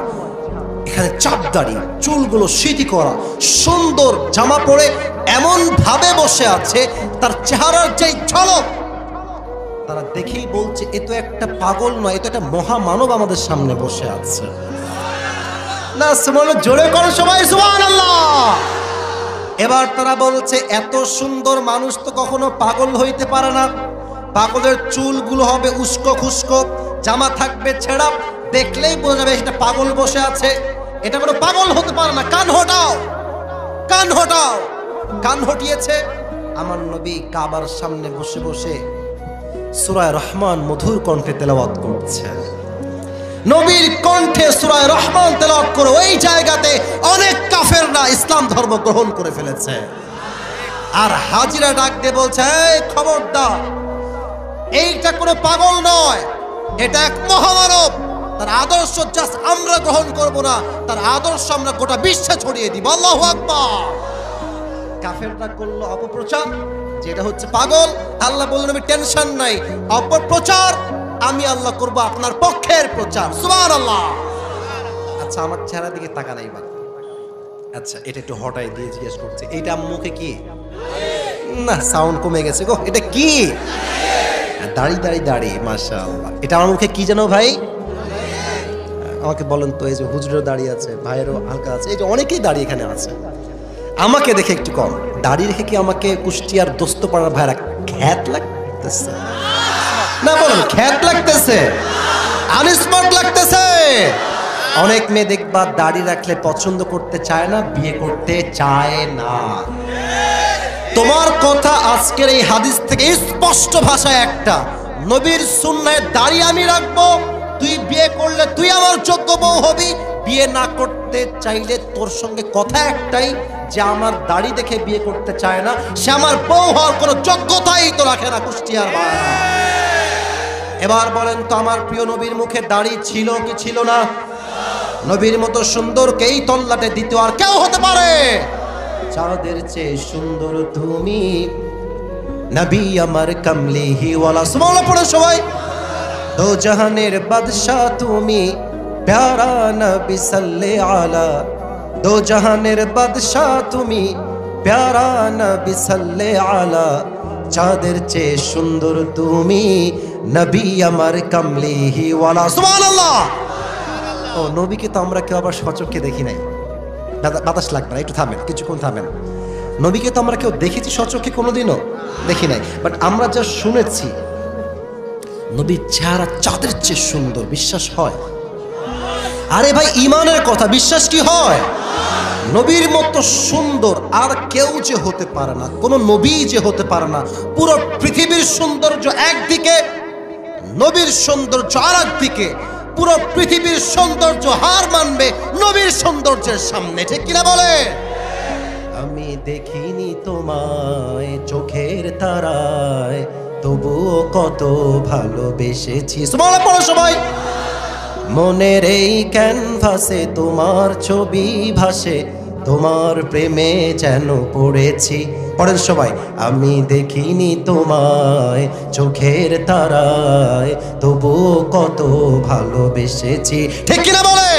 Speaker 1: এখানে চাপ দাড়ি, চুলগুলো সিঁথি করা, সুন্দর জামা পরে এমন ভাবে বসে আছে, তার চেহারার যে ঝলক, তারা দেখেই বলছে এ তো একটা পাগল নয়, এ তো একটা মহামানব আমাদের সামনে বসে আছে। না সুবহানাল্লাহ, জোরে করো সবাই সুবহানাল্লাহ। এবার তারা বলছে এত সুন্দর মানুষ তো কখনো পাগল হইতে পারে না, পাগলের চুলগুলো হবে উস্কো খুস্কো, জামা থাকবে ছেঁড়া, দেখলেই বোঝা যাবে এটা পাগল বসে আছে, এটা কোনো পাগল হতে পারে না। কান হটাও, কান হটাও। কান হটিয়েছে। আমার নবী কাবার সামনে বসে বসে সূরা রহমান মধুর কণ্ঠে তেলাওয়াত করছে। নবীর কণ্ঠে সূরা রহমান তেলাওয়াত করে ওই জায়গাতে অনেক কাফেররা ইসলাম ধর্ম গ্রহণ করে ফেলেছে। আর হাজিরা ডাক দিয়ে বলছে, এই খবরদার, এইটা কোনো পাগল নয়, এটা এক মহামানব। তার আদর্শ জাস্ট আমরা গ্রহণ করব না, তার আদর্শ আমরা গোটা বিশ্বে ছড়িয়ে দিব। আল্লাহু আকবার। কাফেররা করলো অপপ্রচার, যেটা হচ্ছে পাগল। আল্লাহ বললেন আমি টেনশন নাই, অপপ্রচার আমি আল্লাহ করব আপনার পক্ষের প্রচার। সুবহানাল্লাহ। আচ্ছা আমার চেহারা দিকে তাকান এইবার। আচ্ছা এটা একটু হটাই দিয়ে জিজ্ঞেস করছে, এইটা মুখে কি? না সাউন্ড কমে গেছে গো, এটা কি? দাড়ি দাড়ি দাড়ি, মাশাআল্লাহ। এটা আমার মুখে কি জানো ভাই? আমাকে বলেন তো। এই যে হুজুরেরও দাঁড়িয়ে আছে, ভাইয়েরও হালকা আছে, এই যে অনেকেই দাঁড়িয়ে এখানে আছে। আমাকে দেখে একটু কম দাড়ি রেখে কি আমাকে কুষ্টিয়ার দোস্তপাড়ার ভাইরা খ্যাত লাগতেছে? না বলেন, খ্যাত লাগতেছে, আনস্পট লাগতেছে। অনেক মেয়ে দেখবা দাড়ি রাখলে পছন্দ করতে চায় না, বিয়ে করতে চায় না। তোমার কথা আজকের এই হাদিস থেকে স্পষ্ট ভাষায় একটা, নবীর সুন্নায় দাড়ি আমি রাখবো, তুই বিয়ে করলে তুই আমার যোগ্য বউ হবি, বিয়ে না করতে চাইলে তোর সঙ্গে কথা একটাই, যে আমার দাড়ি দেখে বিয়ে করতে চায় না, সে আমার বউ হওয়ার কোনো যোগ্যতাই তো রাখে না। কুষ্টিয়ার ভাই, এবার বলেন তো আমার প্রিয় নবীর মুখে দাড়ি ছিল কি ছিল না? নবীর মতো সুন্দরকে এই তল্লাটে দ্বিতীয় আর কেউ হতে পারে? চাঁদের চেয়ে সুন্দর তুমি, নবী আমার কামলিহি ওয়ালা। সুবহানাল্লাহ পড়ে সবাই। দো জাহানের বাদশা তুমি, প্যারা নবী সাল্লে আলা। দো জাহানের বাদশা তুমি, প্যারা নবী সাল্লে আলা। চাঁদের চেয়ে সুন্দর তুমি, নবী আমার কামলিহি ওয়ালা। সুবহানাল্লাহ। ও নবীকে তো আমরা কেউ আবার সচক্ষে দেখি নাই। বাতাস লাগবে না, একটু থামেন, কিছুক্ষণ থামেন। নবীকে তো আমরা কেউ দেখেছি সচক্ষে কোনোদিনও দেখি নাই, বাট আমরা যা শুনেছি নবীর চেহারা চাঁদের চেয়ে সুন্দর, বিশ্বাস হয়? আরে ভাই ইমানের কথা, বিশ্বাস কি হয়? নবীর মতো সুন্দর আর কেউ যে হতে পারে না, কোন নবী যে হতে পারে না। পুরো পৃথিবীর সৌন্দর্য একদিকে, নবীর সৌন্দর্য আর একদিকে। পুরো পৃথিবীর সৌন্দর্য হার মানবে নবীর সৌন্দর্যের সামনে, ঠিক কিনা বলে? আমি দেখিনি তোমায় চোখের তারায়, তবুও কত ভালোবেসেছি। সুবহানাল্লাহ পড়ো সবাই। মনের এই ক্যানভাসে তোমার ছবি ভাসে, তোমার প্রেমে যেন পড়েছি। পড়েন সবাই। আমি দেখিনি তোমায় চোখের তারায়, তবুও কত ভালোবেসেছি, ঠিক কিনা বলে?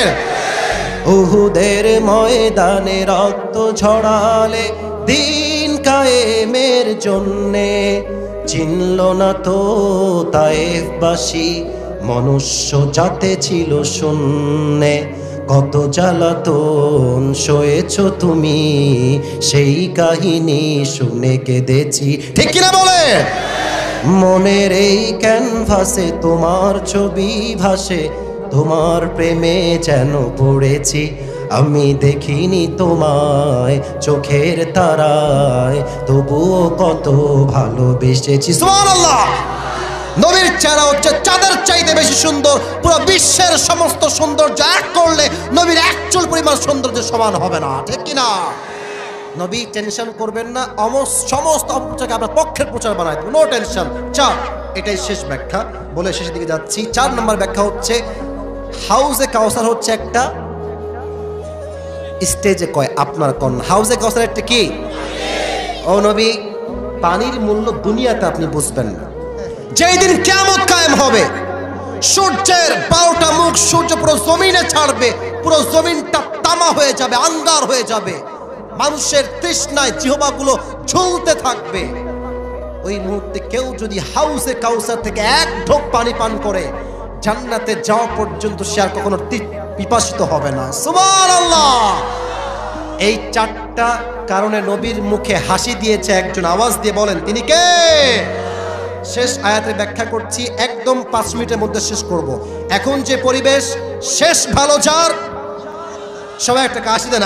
Speaker 1: উহুদের ময়দানে রক্ত ঝরালে দিন কায়েমের জন্যে, চিনল না তো তায়েফবাসী মনুষ্য জাতে ছিল শূন্যে। কত জ্বালাতন সয়েছো তুমি, সেই কাহিনী শুনে কেঁদেছি। ঠিক কিনা বলে? মনের এই ক্যানভাসে তোমার ছবি ভাসে, তোমার প্রেমে যেন পড়েছি। আমি দেখিনি তোমায় চোখের তারায়, তবুও কত ভালোবেসেছি। সুবহানাল্লাহ। নবীর চেহারা হচ্ছে চাঁদের চাইতে বেশি সুন্দর। পুরো বিশ্বের সমস্ত সৌন্দর্য এক করলে নবীর এক চুল পরিমাণ সৌন্দর্য সমান হবে না। ঠিক কিনা? নবী টেনশন করবেন না, সমস্ত অপপ্রচারকে আপনার পক্ষের প্রচার বানায় দেবেন, নো টেনশন। চার, এটাই শেষ ব্যাখ্যা বলে শেষের দিকে যাচ্ছি। 4 নম্বর ব্যাখ্যা হচ্ছে হাউজে কাউসার হচ্ছে একটা স্টেজে কয় আপনার কন্যা। হাউজে কাউসার একটা কি? ও নবী, পানির মূল্য দুনিয়াতে আপনি বুঝবেন না। যেই দিন কিয়ামত কায়েম হবে, সূর্যের 12টা মুখ সূর্য পুরো জমিনে ছাড়বে, পুরো জমিনটা তামা হয়ে যাবে, আঙ্গার হয়ে যাবে, মানুষের তৃষ্ণায় জিহ্বাগুলো ঝুলতে থাকবে। ওই মুহূর্তে কেউ যদি হাউজে কাউসার থেকে এক ঢোক পানি পান করে, জান্নাতে যাওয়া পর্যন্ত সে আর কখনো পিপাসিত হবে না। সুবহানাল্লাহ। এই 4টা কারণে নবীর মুখে হাসি দিয়েছে একজন। আওয়াজ দিয়ে বলেন তিনি কে? শেষ আয়াতের ব্যাখ্যা করছি, একদম 5 মিনিটের মধ্যে শেষ করব। এখন যে পরিবেশ, শেষ ভালো যার, সবাই একটা কাশি দেন,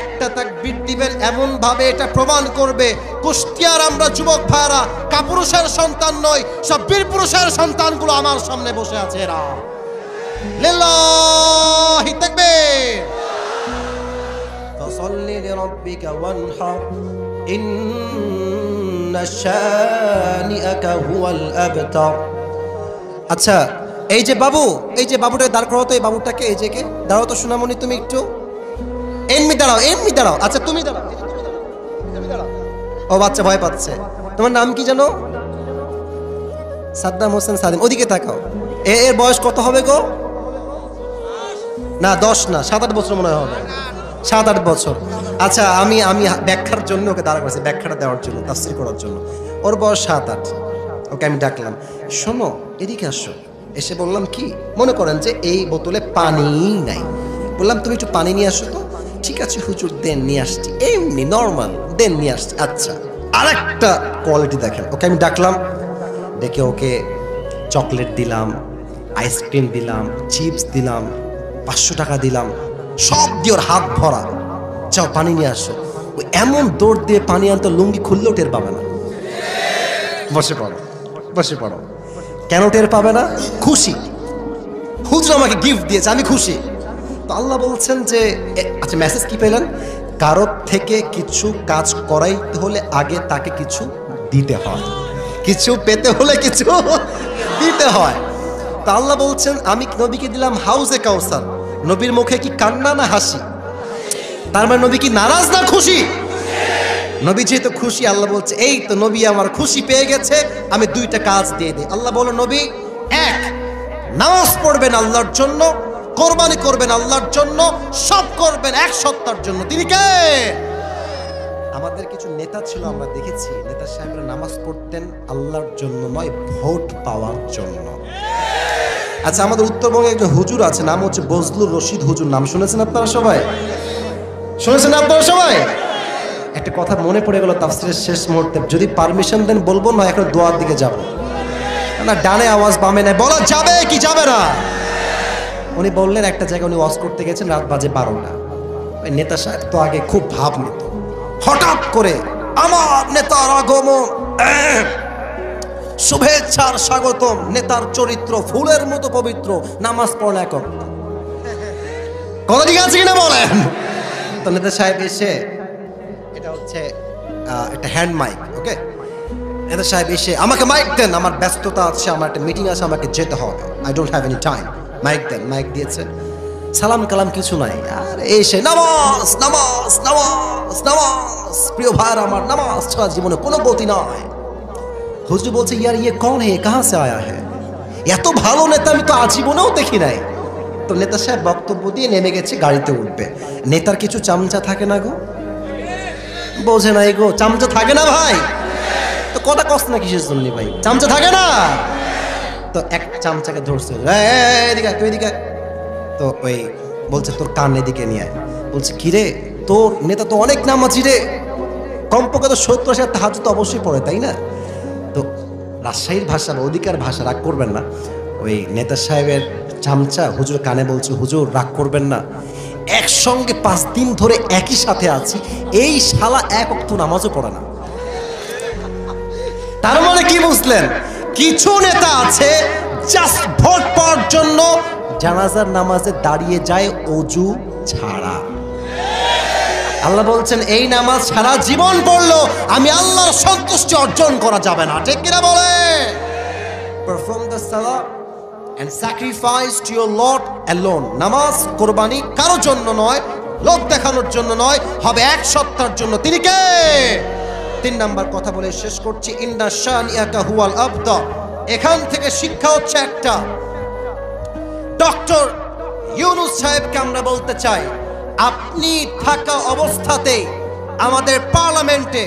Speaker 1: একটা তাকবীর দিবেন, এমন ভাবে এটা প্রমাণ করবে কুষ্টিয়ার আমরা যুবক ভাইরা কাপুরুষের সন্তান নয়, সব বীর পুরুষের সন্তানগুলো আমার সামনে বসে আছে। এরা লিল্লাহি তাকবীর। ফাসাল্লি লিরাব্বিকা ওয়ানহার ইন্না শানিআকা হুয়াল আবতার। আচ্ছা, এই যে বাবু, এই যে বাবুটাকে দাঁড় করাও তো, এই বাবুটাকে, এই যে কে দাঁড়াও তো সোনামণি, তুমি একটু এমনি দাঁড়াও, এমনি দাঁড়াও। আচ্ছা তুমি দাঁড়াও, তুমি দাঁড়াও। ও বাচ্চা ভয় পাচ্ছে। তোমার নাম কি জানো? সাদ্দাম হোসেন সাদিম। ওদিকে তাকাও। এর বয়স কত হবে গো? না 10 না, 7-8 বছর মনে হবে। 7-8 বছর। আচ্ছা আমি ব্যাখ্যার জন্য ওকে দাঁড়া করেছি, ব্যাখ্যাটা দেওয়ার জন্য, তাফসীর করার জন্য। ওর বয়স 7-8। ওকে আমি ডাকলাম, শোনো এদিকে আসো। এসে বললাম কি, মনে করেন যে এই বোতলে পানি নাই, বললাম তুমি একটু পানি নিয়ে আসো তো। ঠিক আছে হুজুর, দেন নিয়ে আসছি। এমনি নর্মাল, দেন নিয়ে আসছি। আচ্ছা, আরেকটা কোয়ালিটি দেখেন। ওকে আমি ডাকলাম, ডেকে ওকে চকলেট দিলাম, আইসক্রিম দিলাম, চিপস দিলাম, 500 টাকা দিলাম, সব দিয়ে ওর হাত ভরা। যাও পানি নিয়ে আসো। ওই এমন দৌড় দিয়ে পানি আনতো, লুঙ্গি খুললেও টের পাবে না। বসে পড়ো, বসে পড়ো। কেন টের পাবে না? খুশি। হুজুর আমাকে গিফট দিয়েছে, আমি খুশি। তো আল্লাহ বলছেন যে, আচ্ছা মেসেজ কি পেলেন? কারোর থেকে কিছু কাজ করাইতে হলে আগে তাকে কিছু দিতে হয়, কিছু পেতে হলে কিছু দিতে হয়। তো আল্লাহ বলছেন আমি নবীকে দিলাম হাউজে কাউসার। নবীর মুখে কি কান্না না হাসি? তার মানে নবী কি নারাজ না খুশি? নবী যেহেতু খুশি, আল্লাহ বলছে এই তো নবী আমার খুশি পেয়ে গেছে, আমি 2টা কাজ দিয়ে দিই। আল্লাহ বলো নবী, 1 নামাজ পড়বেন আল্লাহর জন্য, কোরবানি করবেন আল্লাহর জন্য, সব করবেন এক সত্তার জন্য। তিনি কে? আমাদের কিছু নেতা ছিল, আমরা দেখেছি নেতা সাহেবরা নামাজ পড়তেন আল্লাহর জন্য নয়, ভোট পাওয়ার জন্য। আচ্ছা আমাদের উত্তরবঙ্গে একজন হুজুর আছে, নাম হচ্ছে বজলুর রশিদ হুজুর। নাম শুনেছেন আপনারা সবাই? শুনেছেন আপনারা সবাই? একটা কথা মনে পড়ে গেল তাফসীরের শেষ মুহূর্তে, যদি পারমিশন দেন বলবো, না এখন দোয়ার দিকে যাব না? ডানে আওয়াজ বামে নাই, বলা যাবে কি যাবে না? উনি বললেন একটা জায়গায় উনি ওয়াজ করতে গেছেন, রাত বাজে 12টা। ওই নেতা সাহেব তো আগে খুব ভাব নিত, হঠাৎ করে আমার নেতার আগমন, শুভেচ্ছার স্বাগতম, নেতার চরিত্র ফুলের মতো পবিত্র, নামাজ পড়া একক। কথা ঠিক আছে কিনা বলেন? তো নেতা সাহেব এসে, এটা হচ্ছে একটা হ্যান্ড মাইক, ওকে, নেতা সাহেব এসে আমাকে মাইক দেন, আমার ব্যস্ততা আছে, আমার একটা মিটিং আছে, আমাকে যেতে হবে, I don't have any time, mic দেন। মাইক দিয়েছে, সালাম কালাম কিছু নাই, আর এসে নামাজ নামাজ নামাজ নামাজ। প্রিয় ভাইরা আমার, নামাজ ছাড়া জীবনে কোনো গতি নয়। হুজুর বলছে ইয়ার ইয়ে কौन है, कहां से आया है? এত ভালো নেতা আমি তো আজীবনেও দেখি নাই। তো নেতা সাহেব বক্তব্য দিয়ে নেমে গেছে, গাড়িতে উঠবে। নেতার কিছু চামচা থাকে না গো, বোঝে নাই গো, চামচা থাকে না ভাই? তো কথা কষ্ট না কিসের জন্য ভাই, চামচা থাকে না? তো এক চামচাকে ধরছে, এদিকে তুই এদিকে, তো ওই বলছে তোর কান এদিকে নিয়ে আয়। বলছে কিরে তোর নেতা তো অনেক নামাজি রে, কমপক্ষে তো 70-80 তাহাজ্জুদ তো অবশ্যই পড়ে, তাই না? তো রাজশাহীর ভাষা বা ওদিকার ভাষা, রাগ করবেন না, ওই নেতা সাহেবের চামচা হুজুর কানে বলছে হুজুর রাগ করবেন না, একসঙ্গে 5 দিন ধরে একই সাথে আছি, এই শালা এক ওয়াক্ত নামাজও পড়ে না। তার মানে কি বুঝলেন? কিছু নেতা আছে জাস্ট ভোট পাওয়ার জন্য জানাজার নামাজে দাঁড়িয়ে যায় অজু ছাড়া। আল্লাহ বলছেন এই নামাজ সারা জীবন পড়লো আমি আল্লাহর সন্তুষ্টি অর্জন করা যাবে না, ঠিক কিনা বলে? Perform the salah and sacrifice to your Lord alone. নামাজ কোরবানি কারোর জন্য নয়, লোক দেখানোর জন্য নয়, হবে এক সত্তার জন্য। তিনি কে? 3 নাম্বার কথা বলে শেষ করছি, ইন্না শানিআকা হুয়াল আবতার। এখান থেকে শিক্ষা হচ্ছে একটা, ডক্টর ইউনূস সাহেবকে আমরা বলতে চাই, আপনি থাকা অবস্থাতে আমাদের পার্লামেন্টে,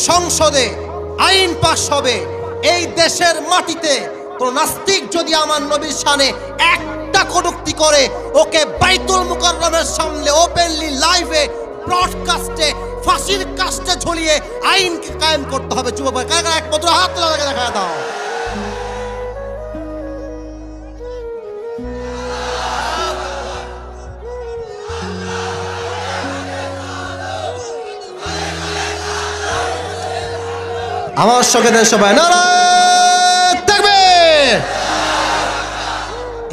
Speaker 1: সংসদে আইন পাস হবে, এই দেশের মাটিতে কোন নাস্তিক যদি আমার নবীর শানে একটা কটূক্তি করে, ওকে বাইতুল মুকাররমের সামনে ওপেনলি লাইভে ব্রডকাস্টে ফাঁসির কাস্টে ঝুলিয়ে আইনকে কায়েম করতে হবে। যুবক ভাই, কারা কারা একমাত্র হাত তোলা দেখা দাও। আমার সঙ্গে দেন সবাই নারায়ে তাকবীর।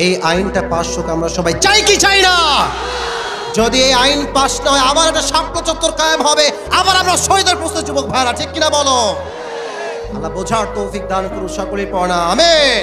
Speaker 1: এই আইনটা পাস হোক, আমরা সবাই চাই কি চাই না? যদি এই আইন পাস না হয় আবার একটা শাপলা চত্বর কায়েম হবে, আবার আমরা শহীদের প্রশ্ন। যুবক ভাইরা ঠিক কিনা বলো? আল্লাহ বোঝার তৌফিক দান করুন সকলেই পড়া আমিন।